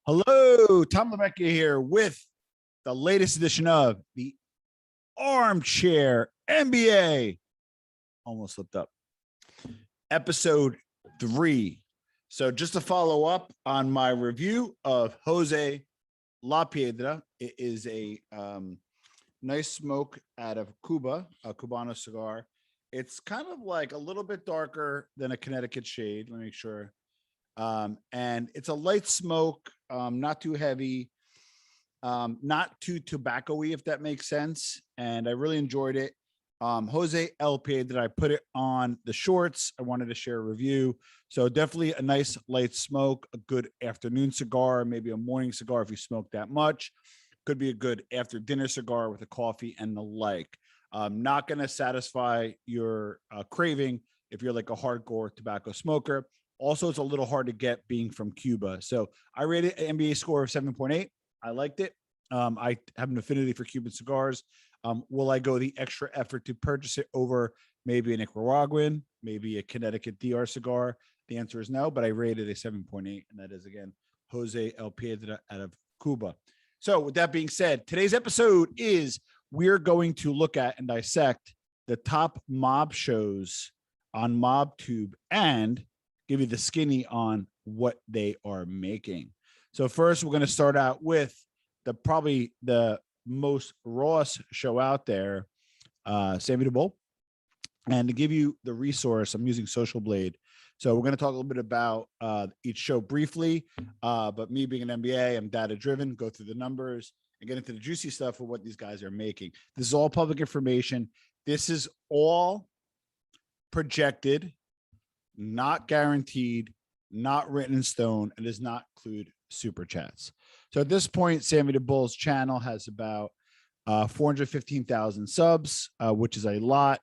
Hello, Tom Lemecchia here with the latest edition of the Armchair NBA. Almost slipped up. Episode 3. So just to follow up on my review of Jose La Piedra, it is a nice smoke out of Cuba, a Cubano cigar. It's kind of like a little bit darker than a Connecticut shade. Let me make sure. And it's a light smoke, not too heavy, not too tobacco-y, if that makes sense. And I really enjoyed it. Jose LP, that I put it on the shorts. I wanted to share a review. So definitely a nice light smoke, a good afternoon cigar, maybe a morning cigar if you smoke that much. Could be a good after dinner cigar with a coffee and the like. Not going to satisfy your craving if you're like a hardcore tobacco smoker. Also, it's a little hard to get being from Cuba. So I rated an NBA score of 7.8. I liked it. I have an affinity for Cuban cigars. Will I go the extra effort to purchase it over maybe a Nicaraguan, maybe a Connecticut DR cigar? The answer is no, but I rated a 7.8, and that is, again, Jose El Piedra out of Cuba. So with that being said, today's episode is we're going to look at and dissect the top mob shows on MobTube and give you the skinny on what they are making. So first, we're going to start out with probably the most rawest show out there, Sammy The Bull. And to give you the resource, I'm using Social Blade. So we're going to talk a little bit about each show briefly. But me being an MBA, I'm data driven, go through the numbers and get into the juicy stuff of what these guys are making. This is all public information. This is all projected, not guaranteed, not written in stone, and does not include super chats. So at this point, Sammy The Bull's channel has about 415,000 subs, which is a lot.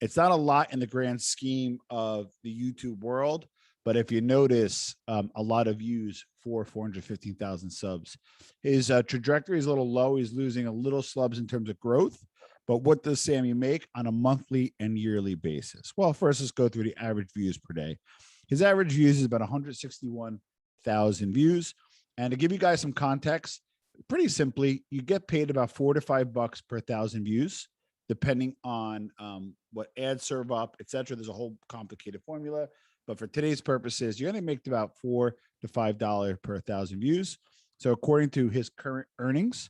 It's not a lot in the grand scheme of the YouTube world, but if you notice, a lot of views for 415,000 subs. His trajectory is a little low. He's losing a little slubs in terms of growth. But what does Sammy make on a monthly and yearly basis? Well, first, let's go through the average views per day. His average views is about 161,000 views. And to give you guys some context, pretty simply, you get paid about $4 to $5 per 1,000 views, depending on what ads serve up, etc. There's a whole complicated formula. But for today's purposes, you're going to make about $4 to $5 per 1,000 views. So according to his current earnings,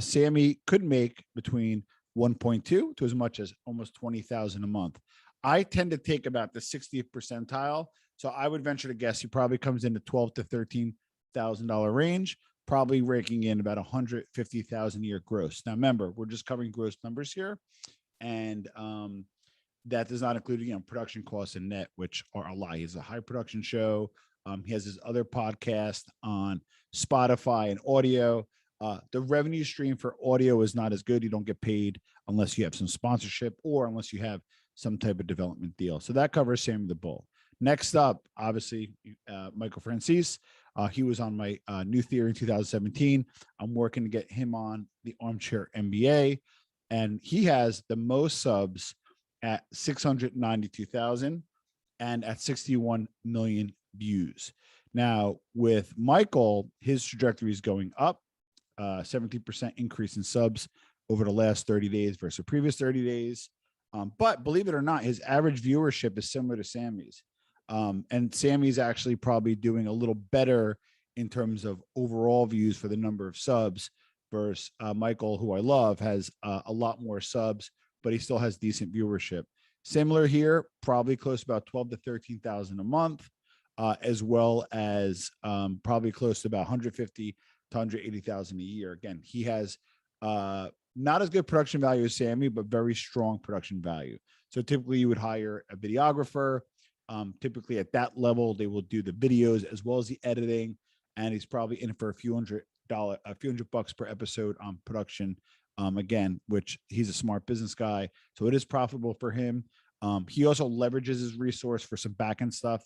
Sammy could make between 1.2 to as much as almost 20,000 a month. I tend to take about the 60th percentile. So I would venture to guess he probably comes in the $12,000 to $13,000 range, probably raking in about 150,000 a year gross. Now, remember, we're just covering gross numbers here. And that does not include, production costs and net, which are a lot. He has a high production show. He has his other podcast on Spotify and audio. The revenue stream for audio is not as good. You don't get paid unless you have some sponsorship or unless you have some type of development deal. So that covers Sammy The Bull. Next up, obviously, Michael Franzese. He was on my New Theory in 2017. I'm working to get him on the Armchair NBA, and he has the most subs at 692,000 and at 61 million views. Now, with Michael, his trajectory is going up. 17% increase in subs over the last 30 days versus the previous 30 days. But believe it or not, his average viewership is similar to Sammy's. And Sammy's actually probably doing a little better in terms of overall views for the number of subs versus Michael, who I love, has a lot more subs, but he still has decent viewership. Similar here, probably close to about 12 to 13,000 a month, as well as probably close to about 150 to 180,000 a year. Again, he has not as good production value as Sammy, but very strong production value. So typically you would hire a videographer. Typically at that level, they will do the videos as well as the editing. And he's probably in for a few hundred bucks per episode on production. Again, which he's a smart business guy. So it is profitable for him. He also leverages his resource for some backend stuff.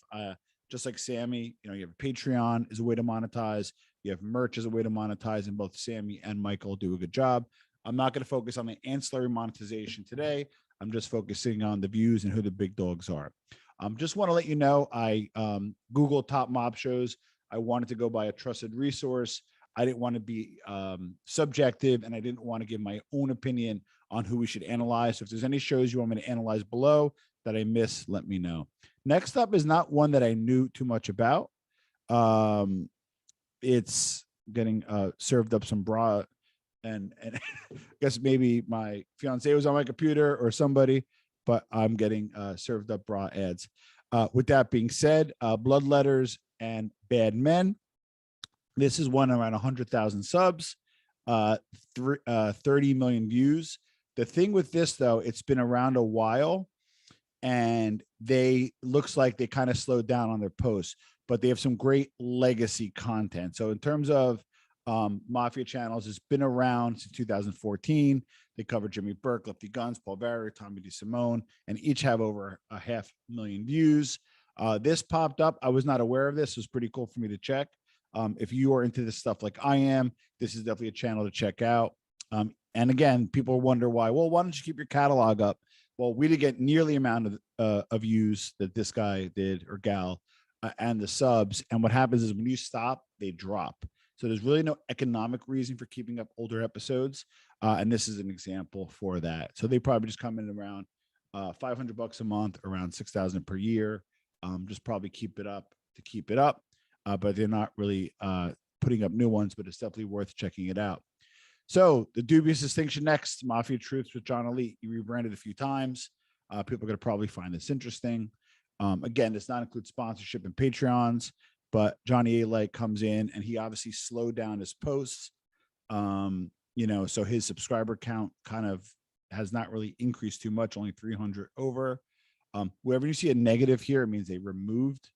Just like Sammy, you have Patreon as a way to monetize. You have merch as a way to monetize, and both Sammy and Michael do a good job. I'm not going to focus on the ancillary monetization today. I'm just focusing on the views and who the big dogs are. Just want to let you know, I Googled top mob shows. I wanted to go by a trusted resource. I didn't want to be subjective, and I didn't want to give my own opinion on who we should analyze. So if there's any shows you want me to analyze below that I miss, let me know. Next up is not one that I knew too much about. It's getting served up some bra, and I guess maybe my fiance was on my computer or somebody, but I'm getting served up bra ads. With that being said, Blood Letters and Bad Men. This is one around 100,000 subs, 30 million views. The thing with this, though, it's been around a while, and looks like they kind of slowed down on their posts, but they have some great legacy content. So in terms of Mafia channels, it's been around since 2014. They cover Jimmy Burke, Lefty Guns, Paul Barrier, Tommy DeSimone, and each have over 500,000 views. This popped up. I was not aware of this. It was pretty cool for me to check. If you are into this stuff like I am, this is definitely a channel to check out. And again, people wonder why. Well, why don't you keep your catalog up? Well, we didn't get nearly the amount of views that this guy did, or gal, and the subs. And what happens is when you stop, they drop. So there's really no economic reason for keeping up older episodes. And this is an example for that. So they probably just come in around $500 a month, around 6,000 per year. Just probably keep it up to keep it up. But they're not really putting up new ones, but it's definitely worth checking it out. So the Dubious Distinction next, Mafia Truths with John Elite. He rebranded a few times. People are going to probably find this interesting. Again, does not include sponsorship and Patreons, but Johnny A. Light comes in, and he obviously slowed down his posts. So his subscriber count kind of has not really increased too much, only 300 over. Wherever you see a negative here, it means they removed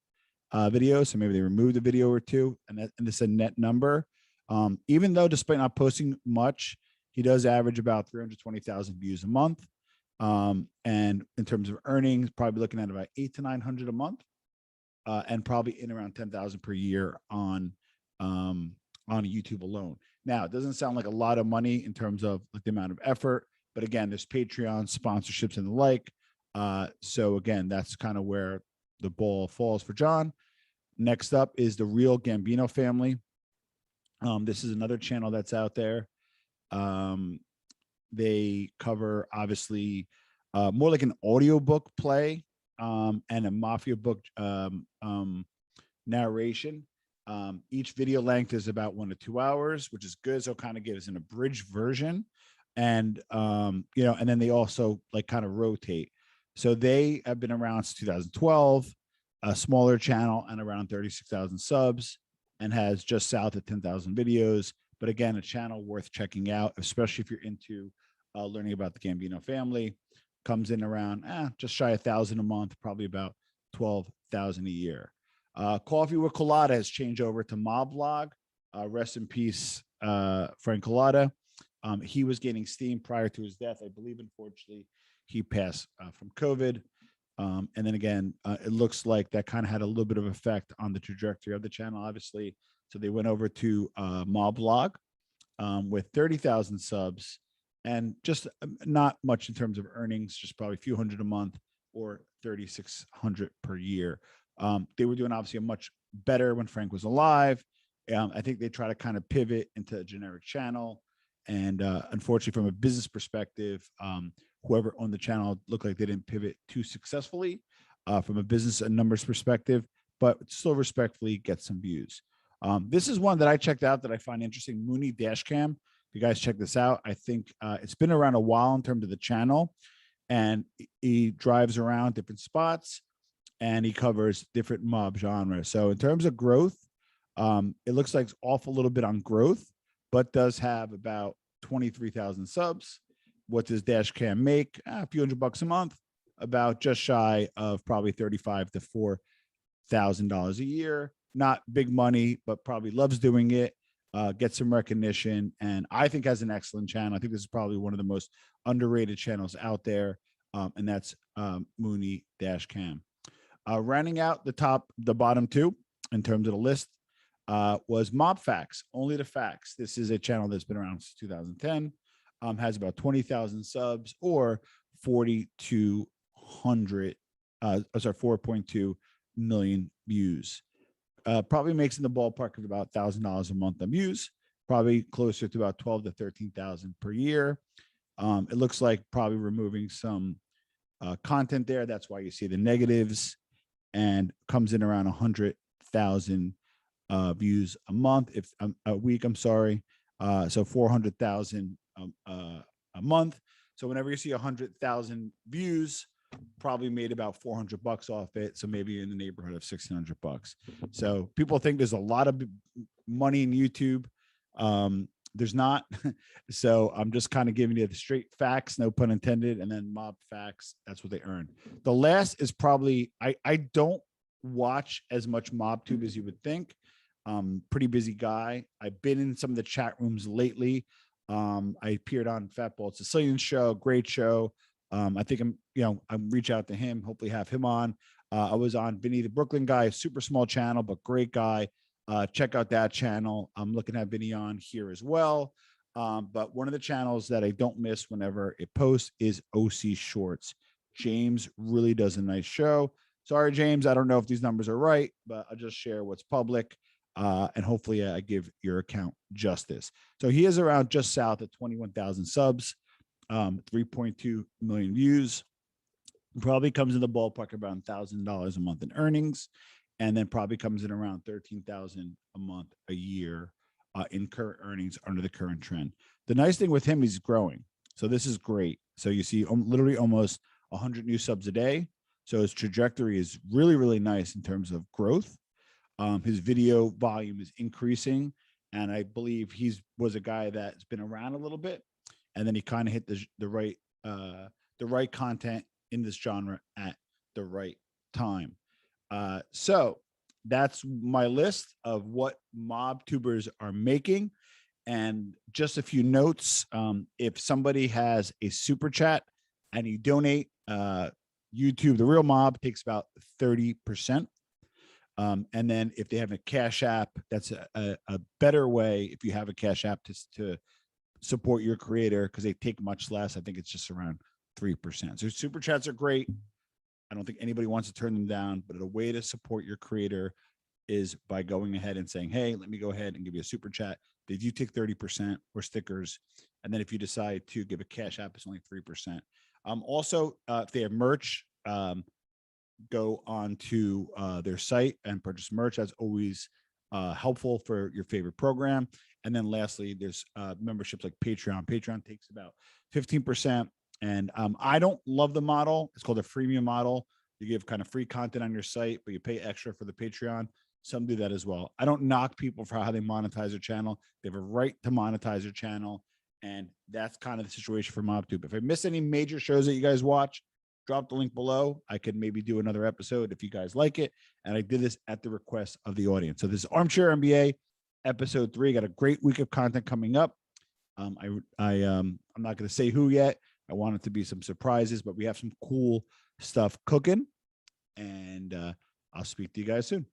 videos. So maybe they removed a video or two, and this is a net number. Even though, despite not posting much, he does average about 320,000 views a month. And in terms of earnings, probably looking at about 800 to 900 a month, and probably in around 10,000 per year on YouTube alone. Now, it doesn't sound like a lot of money in terms of like the amount of effort, but again, there's Patreon sponsorships and the like. So again, that's kind of where the ball falls for John. Next up is the Real Gambino Family. This is another channel that's out there. They cover obviously more like an audiobook play and a mafia book narration. Each video length is about 1 to 2 hours, which is good. So it kind of gives an abridged version. And and then they also like kind of rotate. So they have been around since 2012, a smaller channel and around 36,000 subs, and has just south of 10,000 videos. But again, a channel worth checking out, especially if you're into learning about the Gambino family. Comes in around just shy of 1,000 a month, probably about 12,000 a year. Coffee with Colada has changed over to Mob Vlog. Rest in peace, Frank Colada. He was gaining steam prior to his death. I believe, unfortunately, he passed from COVID. And then again, it looks like that kind of had a little bit of effect on the trajectory of the channel, obviously. So they went over to Mob Vlog with 30,000 subs, and just not much in terms of earnings, just probably a few hundred a month or 3,600 per year. They were doing obviously a much better when Frank was alive. I think they try to kind of pivot into a generic channel. And unfortunately, from a business perspective, whoever owned the channel looked like they didn't pivot too successfully from a business and numbers perspective, but still respectfully get some views. This is one that I checked out that I find interesting, Moony Dash Cam. If you guys check this out, I think it's been around a while in terms of the channel, and he drives around different spots and he covers different mob genres. So in terms of growth, it looks like it's off a little bit on growth, but does have about 23,000 subs. What does Dash Cam make? A few $100 a month, about just shy of probably $35,000 to $4,000 a year. Not big money, but probably loves doing it. Get some recognition, and I think has an excellent channel. I think this is probably one of the most underrated channels out there, and that's Moony Dash Cam. Rounding out the bottom two in terms of the list was Mob Facts, Only the Facts. This is a channel that's been around since 2010, has about 20,000 subs or 4.2 million views. probably makes in the ballpark of about $1,000 a month on views, probably closer to about 12 to 13,000 per year. It looks like probably removing some content there. That's why you see the negatives, and comes in around 100,000 views a month, if a week, I'm sorry. So 400,000 a month. So whenever you see 100,000 views, probably made about $400 off it. So maybe in the neighborhood of $1,600. So people think there's a lot of money in YouTube. There's not. So I'm just kind of giving you the straight facts, no pun intended, and then mob facts. That's what they earn. The last is probably, I don't watch as much MobTube as you would think. Pretty busy guy. I've been in some of the chat rooms lately. I appeared on Fatball Sicilian show, great show. I think I'm reach out to him, hopefully have him on. I was on Vinny the Brooklyn guy, super small channel, but great guy. Check out that channel. I'm looking at Vinny on here as well. But one of the channels that I don't miss whenever it posts is OC Shorts. James really does a nice show. Sorry, James, I don't know if these numbers are right, but I'll just share what's public. And hopefully I give your account justice. So he is around just south of 21,000 subs, 3.2 million views. Probably comes in the ballpark around $1,000 a month in earnings, and then probably comes in around 13,000 a month a year in current earnings under the current trend. The nice thing with him, he's growing. So this is great. So you see literally almost 100 new subs a day. So his trajectory is really, really nice in terms of growth. His video volume is increasing, and I believe was a guy that's been around a little bit, and then he kind of hit the right content in this genre at the right time. So that's my list of what mob tubers are making. And just a few notes. If somebody has a super chat and you donate, YouTube, the real mob takes about 30%. And then if they have a Cash App, that's a better way. If you have a Cash App to support your creator, because they take much less. I think it's just around 3%. So super chats are great. I don't think anybody wants to turn them down, but a way to support your creator is by going ahead and saying, hey, let me go ahead and give you a super chat. They do take 30% or stickers. And then if you decide to give a Cash App, it's only 3%. Also, if they have merch, go on to their site and purchase merch. That's always helpful for your favorite program. And then lastly, there's memberships like Patreon. Patreon takes about 15%. And I don't love the model. It's called a freemium model. You give kind of free content on your site, but you pay extra for the Patreon. Some do that as well. I don't knock people for how they monetize their channel. They have a right to monetize their channel. And that's kind of the situation for MobTube. If I miss any major shows that you guys watch, drop the link below. I could maybe do another episode if you guys like it. And I did this at the request of the audience. So this is Armchair NBA episode 3. Got a great week of content coming up. I'm not going to say who yet. I want it to be some surprises, but we have some cool stuff cooking. And I'll speak to you guys soon.